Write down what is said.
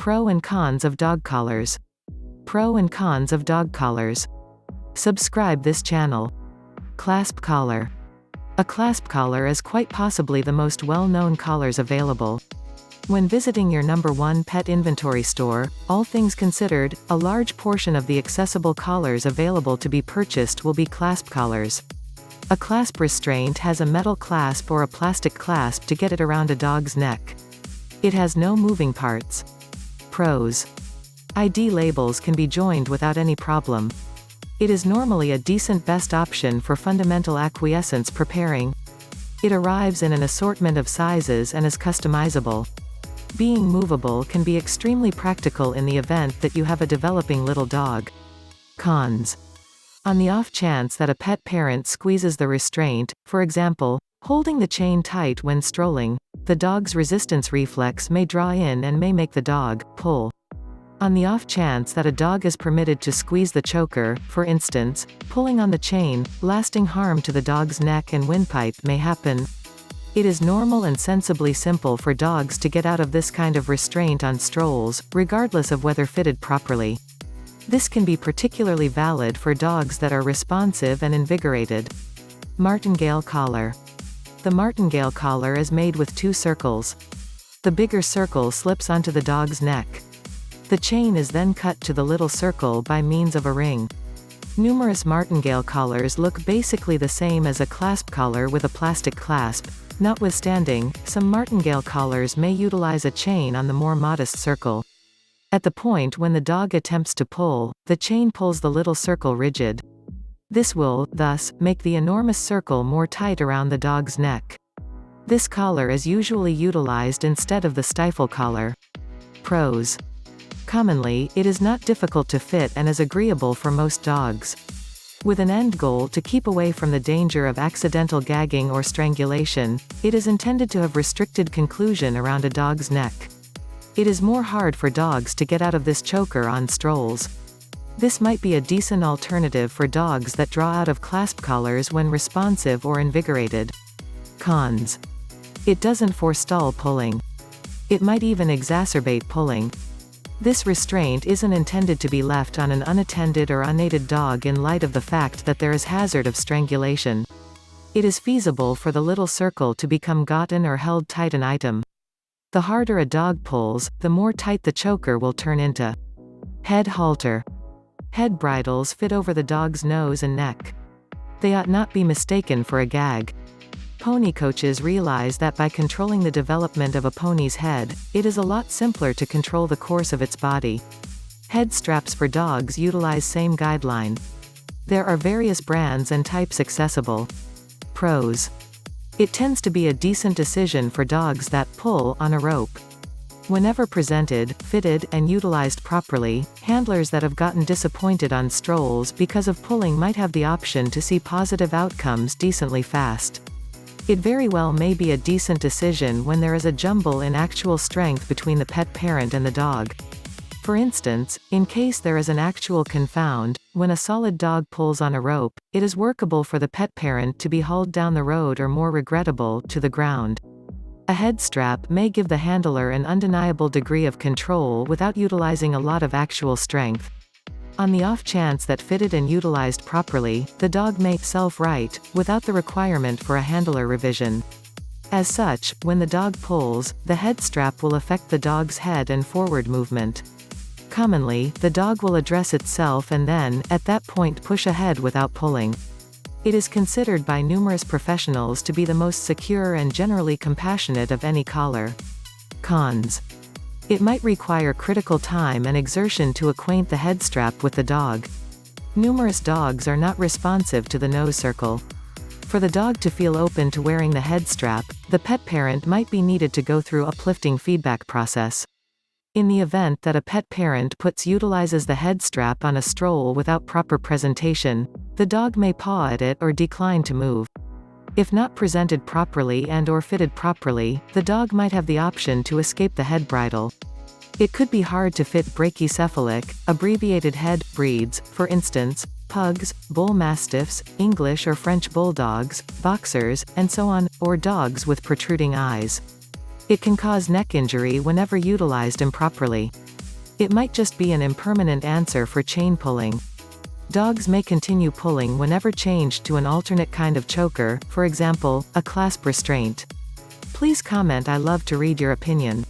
Pro and cons of dog collars. Pro and cons of dog collars. Subscribe this channel. Clasp collar. A clasp collar is quite possibly the most well-known collars available. When visiting your #1 pet inventory store, all things considered, a large portion of the accessible collars available to be purchased will be clasp collars. A clasp restraint has a metal clasp or a plastic clasp to get it around a dog's neck. It has no moving parts. Pros. ID labels can be joined without any problem. It is normally a decent best option for fundamental acquiescence preparing. It arrives in an assortment of sizes and is customizable. Being movable can be extremely practical in the event that you have a developing little dog. Cons. On the off chance that a pet parent squeezes the restraint, for example, holding the chain tight when strolling, the dog's resistance reflex may draw in and may make the dog pull. On the off chance that a dog is permitted to squeeze the choker, for instance, pulling on the chain, lasting harm to the dog's neck and windpipe may happen. It is normal and sensibly simple for dogs to get out of this kind of restraint on strolls, regardless of whether fitted properly. This can be particularly valid for dogs that are responsive and invigorated. Martingale collar. The martingale collar is made with 2 circles. The bigger circle slips onto the dog's neck. The chain is then cut to the little circle by means of a ring. Numerous martingale collars look basically the same as a clasp collar with a plastic clasp. Notwithstanding, some martingale collars may utilize a chain on the more modest circle. At the point when the dog attempts to pull, the chain pulls the little circle rigid. This will, thus, make the enormous circle more tight around the dog's neck. This collar is usually utilized instead of the stifle collar. Pros. Commonly, it is not difficult to fit and is agreeable for most dogs. With an end goal to keep away from the danger of accidental gagging or strangulation, it is intended to have restricted conclusion around a dog's neck. It is more hard for dogs to get out of this choker on strolls. This might be a decent alternative for dogs that draw out of clasp collars when responsive or invigorated. Cons. It doesn't forestall pulling. It might even exacerbate pulling. This restraint isn't intended to be left on an unattended or unaided dog in light of the fact that there is hazard of strangulation. It is feasible for the little circle to become gotten or held tight an item. The harder a dog pulls, the more tight the choker will turn into. Head halter. Head bridles fit over the dog's nose and neck. They ought not be mistaken for a gag. Pony coaches realize that by controlling the development of a pony's head, it is a lot simpler to control the course of its body. Head straps for dogs utilize same guideline. There are various brands and types accessible. Pros. It tends to be a decent decision for dogs that pull on a rope. Whenever presented, fitted, and utilized properly, handlers that have gotten disappointed on strolls because of pulling might have the option to see positive outcomes decently fast. It very well may be a decent decision when there is a jumble in actual strength between the pet parent and the dog. For instance, in case there is an actual confound, when a solid dog pulls on a rope, it is workable for the pet parent to be hauled down the road or more regrettable, to the ground. A head strap may give the handler an undeniable degree of control without utilizing a lot of actual strength. On the off chance that fitted and utilized properly, the dog may self-right, without the requirement for a handler revision. As such, when the dog pulls, the head strap will affect the dog's head and forward movement. Commonly, the dog will address itself and then, at that point, push ahead without pulling. It is considered by numerous professionals to be the most secure and generally compassionate of any collar. Cons. It might require critical time and exertion to acquaint the head strap with the dog. Numerous dogs are not responsive to the nose circle. For the dog to feel open to wearing the head strap, the pet parent might be needed to go through uplifting feedback process. In the event that a pet parent utilizes the head strap on a stroll without proper presentation, the dog may paw at it or decline to move. If not presented properly and/or fitted properly, the dog might have the option to escape the head bridle. It could be hard to fit brachycephalic, abbreviated head breeds, for instance, pugs, bull mastiffs, English or French bulldogs, boxers, and so on, or dogs with protruding eyes. It can cause neck injury whenever utilized improperly. It might just be an impermanent answer for chain pulling. Dogs may continue pulling whenever changed to an alternate kind of choker, for example, a clasp restraint. Please comment. I love to read your opinion.